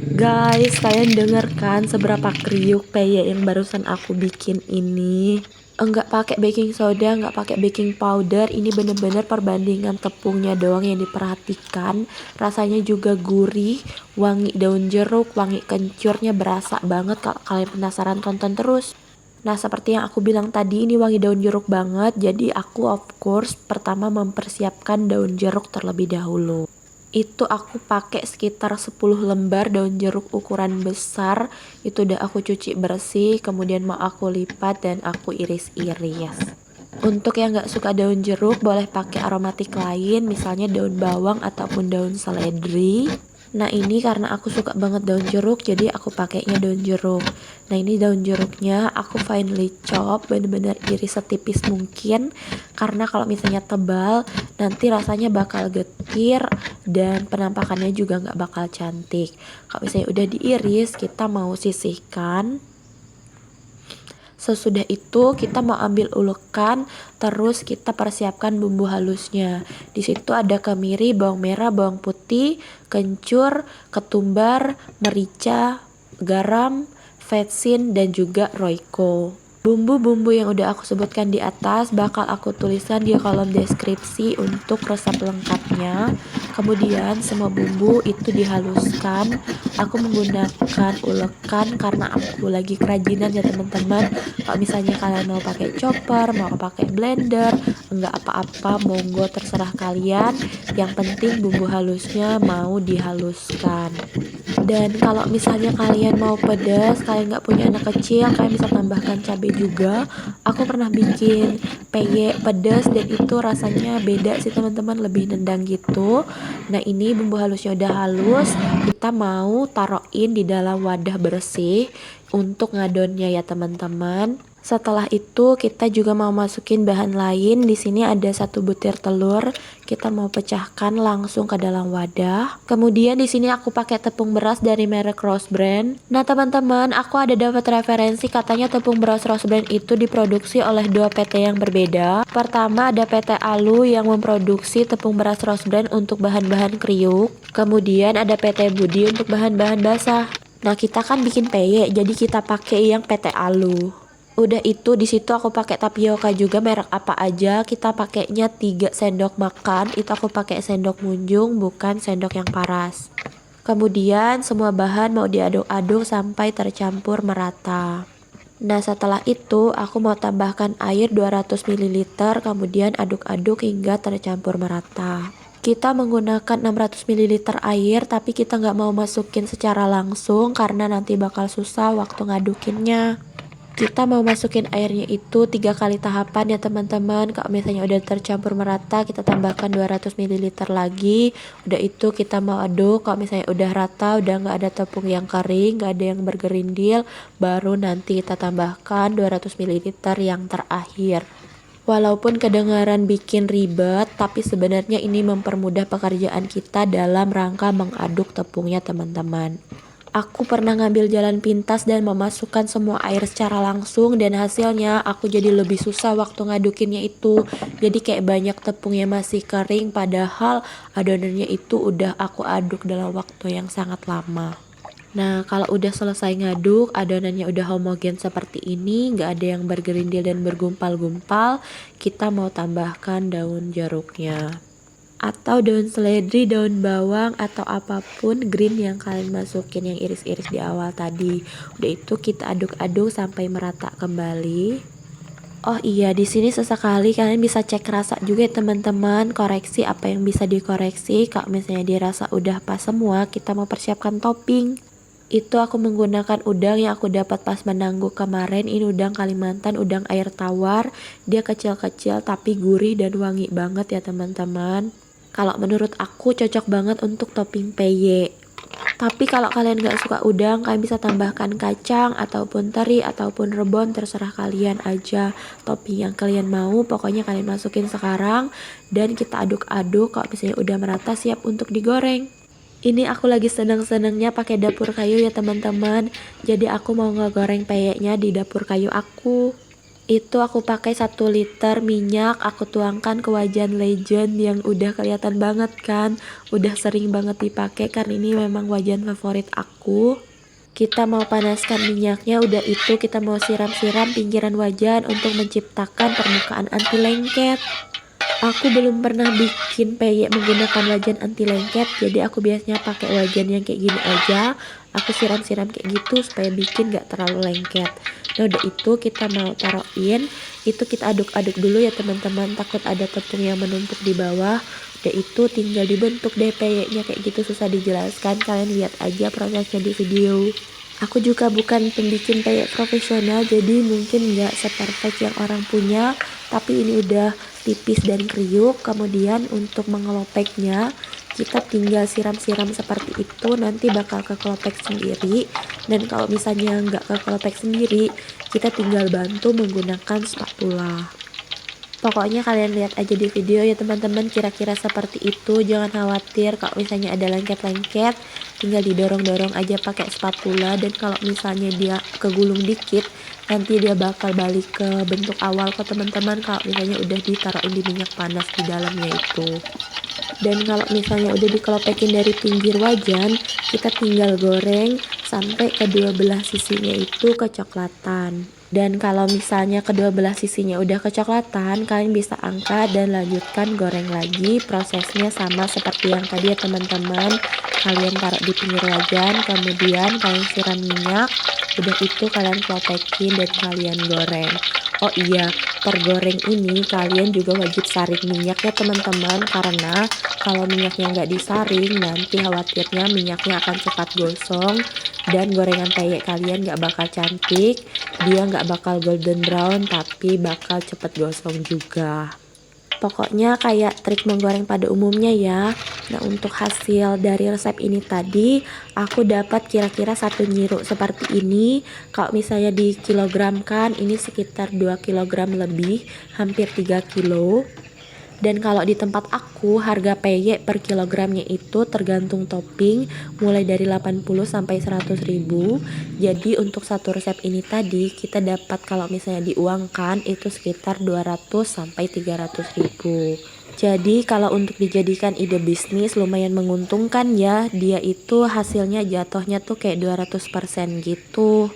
Guys, kalian denger kan seberapa kriuk peye yang barusan aku bikin ini? Enggak pakai baking soda, enggak pakai baking powder. Ini bener-bener perbandingan tepungnya doang yang diperhatikan. Rasanya juga gurih, wangi daun jeruk, wangi kencurnya berasa banget. Kalau kalian penasaran, tonton terus. Nah, seperti yang aku bilang tadi, ini wangi daun jeruk banget. Jadi aku of course pertama mempersiapkan daun jeruk terlebih dahulu. Itu aku pakai sekitar 10 lembar daun jeruk ukuran besar. Itu udah aku cuci bersih, kemudian mau aku lipat dan aku iris-iris. Untuk yang gak suka daun jeruk boleh pakai aromatik lain, misalnya daun bawang ataupun daun seledri. Nah, ini karena aku suka banget daun jeruk, jadi aku pakainya daun jeruk. Nah, ini daun jeruknya aku finely chop, bener-bener iris setipis mungkin. Karena kalau misalnya tebal, nanti rasanya bakal getir dan penampakannya juga nggak bakal cantik. Kalau misalnya udah diiris, kita mau sisihkan. Sesudah itu kita mau ambil ulekan, terus kita persiapkan bumbu halusnya. Di situ ada kemiri, bawang merah, bawang putih, kencur, ketumbar, merica, garam, vetsin dan juga roiko. Bumbu-bumbu yang udah aku sebutkan di atas bakal aku tuliskan di kolom deskripsi untuk resep lengkapnya. Kemudian semua bumbu itu dihaluskan. Aku menggunakan ulekan karena aku lagi kerajinan ya teman-teman. Kalau misalnya kalian mau pakai chopper, mau pakai blender, enggak apa-apa, monggo terserah kalian. Yang penting bumbu halusnya mau dihaluskan. Dan kalau misalnya kalian mau pedas, kalian nggak punya anak kecil, kalian bisa tambahkan cabai juga. Aku pernah bikin peye pedas dan itu rasanya beda sih teman-teman, lebih nendang gitu. Nah, ini bumbu halusnya udah halus, kita mau taruhin di dalam wadah bersih untuk ngadonnya ya teman-teman. Setelah itu kita juga mau masukin bahan lain. Di sini ada 1 butir telur. Kita mau pecahkan langsung ke dalam wadah. Kemudian di sini aku pakai tepung beras dari merek Rose Brand. Nah, teman-teman, aku ada dapat referensi katanya tepung beras Rose Brand itu diproduksi oleh 2 PT yang berbeda. Pertama ada PT Alu yang memproduksi tepung beras Rose Brand untuk bahan-bahan kriuk. Kemudian ada PT Budi untuk bahan-bahan basah. Nah, kita kan bikin peye, jadi kita pakai yang PT Alu. Udah itu di situ aku pakai tapioka juga, merek apa aja. Kita pakainya 3 sendok makan. Itu aku pakai sendok munjung, bukan sendok yang paras. Kemudian semua bahan mau diaduk-aduk sampai tercampur merata. Nah, setelah itu aku mau tambahkan air 200 ml, kemudian aduk-aduk hingga tercampur merata. Kita menggunakan 600 ml air, tapi kita nggak mau masukin secara langsung karena nanti bakal susah waktu ngadukinnya. Kita mau masukin airnya itu 3 kali tahapan ya teman-teman. Kalau misalnya udah tercampur merata, kita tambahkan 200 ml lagi. Udah itu kita mau aduk. Kalau misalnya udah rata, udah nggak ada tepung yang kering, nggak ada yang bergerindil, baru nanti kita tambahkan 200 ml yang terakhir. Walaupun kedengaran bikin ribet, tapi sebenarnya ini mempermudah pekerjaan kita dalam rangka mengaduk tepungnya teman-teman. Aku pernah ngambil jalan pintas dan memasukkan semua air secara langsung, dan hasilnya aku jadi lebih susah waktu ngadukinnya itu. Jadi kayak banyak tepungnya masih kering, padahal adonannya itu udah aku aduk dalam waktu yang sangat lama. Nah, kalau udah selesai ngaduk, adonannya udah homogen seperti ini, nggak ada yang bergerindil dan bergumpal-gumpal, kita mau tambahkan daun jeruknya. Atau daun seledri, daun bawang, atau apapun green yang kalian masukin yang iris-iris di awal tadi. Udah itu kita aduk-aduk sampai merata kembali. Oh iya, di sini sesekali kalian bisa cek rasa juga ya teman-teman, koreksi apa yang bisa dikoreksi. Kalau misalnya dirasa udah pas semua, kita mau persiapkan topping. Itu aku menggunakan udang yang aku dapat pas menangguk kemarin. Ini udang Kalimantan, udang air tawar. Dia kecil-kecil tapi gurih dan wangi banget ya teman-teman. Kalau menurut aku cocok banget untuk topping peye. Tapi kalau kalian gak suka udang, kalian bisa tambahkan kacang ataupun teri ataupun rebon, terserah kalian aja topping yang kalian mau. Pokoknya kalian masukin sekarang dan kita aduk-aduk. Kalau misalnya udah merata, siap untuk digoreng. Ini aku lagi seneng-senengnya pakai dapur kayu ya teman-teman. Jadi aku mau ngegoreng peyeknya di dapur kayu aku. Itu aku pakai 1 liter minyak, aku tuangkan ke wajan Legend yang udah kelihatan banget kan, udah sering banget dipakai karena ini memang wajan favorit aku. Kita mau panaskan minyaknya, udah itu kita mau siram-siram pinggiran wajan untuk menciptakan permukaan anti lengket. Aku belum pernah bikin peyek menggunakan wajan anti lengket, jadi aku biasanya pakai wajan yang kayak gini aja. Aku siram-siram kayak gitu supaya bikin gak terlalu lengket. Nah udah itu kita mau taruhin, itu kita aduk-aduk dulu ya teman-teman, takut ada tepung yang menumpuk di bawah. Udah itu tinggal dibentuk deh peyeknya, kayak gitu susah dijelaskan, kalian lihat aja prosesnya di video. Aku juga bukan pembikin peyek profesional, jadi mungkin nggak seperfect yang orang punya, tapi ini udah tipis dan kriuk. Kemudian untuk mengelopeknya, kita tinggal siram-siram seperti itu, nanti bakal kekelopek sendiri. Dan kalau misalnya nggak kekelopek sendiri, kita tinggal bantu menggunakan spatula. Pokoknya kalian lihat aja di video ya teman-teman, kira-kira seperti itu. Jangan khawatir kalau misalnya ada lengket-lengket, tinggal didorong-dorong aja pakai spatula. Dan kalau misalnya dia kegulung dikit, nanti dia bakal balik ke bentuk awal kok teman-teman, kalau misalnya udah ditaruhin di minyak panas di dalamnya itu. Dan kalau misalnya udah dikelopekin dari pinggir wajan, kita tinggal goreng sampai kedua belah sisinya itu kecoklatan. Dan kalau misalnya kedua belah sisinya udah kecoklatan, kalian bisa angkat dan lanjutkan goreng lagi. Prosesnya sama seperti yang tadi ya teman-teman. Kalian taruh di pinggir wajan, kemudian kalian siram minyak. Udah itu kalian kelopekin dan kalian goreng. Oh iya, per goreng ini kalian juga wajib saring minyak ya teman-teman, karena kalau minyaknya nggak disaring, nanti khawatirnya minyaknya akan cepat gosong dan gorengan peyek kalian nggak bakal cantik, dia nggak bakal golden brown, tapi bakal cepet gosong juga. Pokoknya kayak trik menggoreng pada umumnya ya. Nah untuk hasil dari resep ini tadi, aku dapat kira-kira 1 nyiruk seperti ini. Kalau misalnya dikilogramkan, ini sekitar 2 kilogram lebih, hampir 3 kilo. Dan kalau di tempat aku, harga peyek per kilogramnya itu tergantung topping, mulai dari 80 sampai 100 ribu. Jadi untuk satu resep ini tadi, kita dapat kalau misalnya diuangkan itu sekitar 200 sampai 300 ribu. Jadi kalau untuk dijadikan ide bisnis lumayan menguntungkan ya, dia itu hasilnya jatuhnya tuh kayak 200% gitu.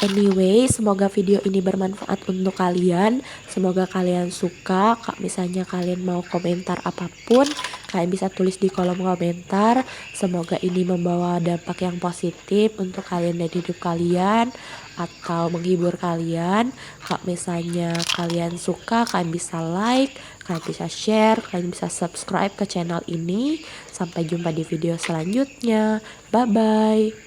Anyway, semoga video ini bermanfaat untuk kalian. Semoga kalian suka. Kalau misalnya kalian mau komentar apapun, kalian bisa tulis di kolom komentar. Semoga ini membawa dampak yang positif untuk kalian dan hidup kalian, atau menghibur kalian. Kalau misalnya kalian suka, kalian bisa like, kalian bisa share, kalian bisa subscribe ke channel ini. Sampai jumpa di video selanjutnya. Bye bye.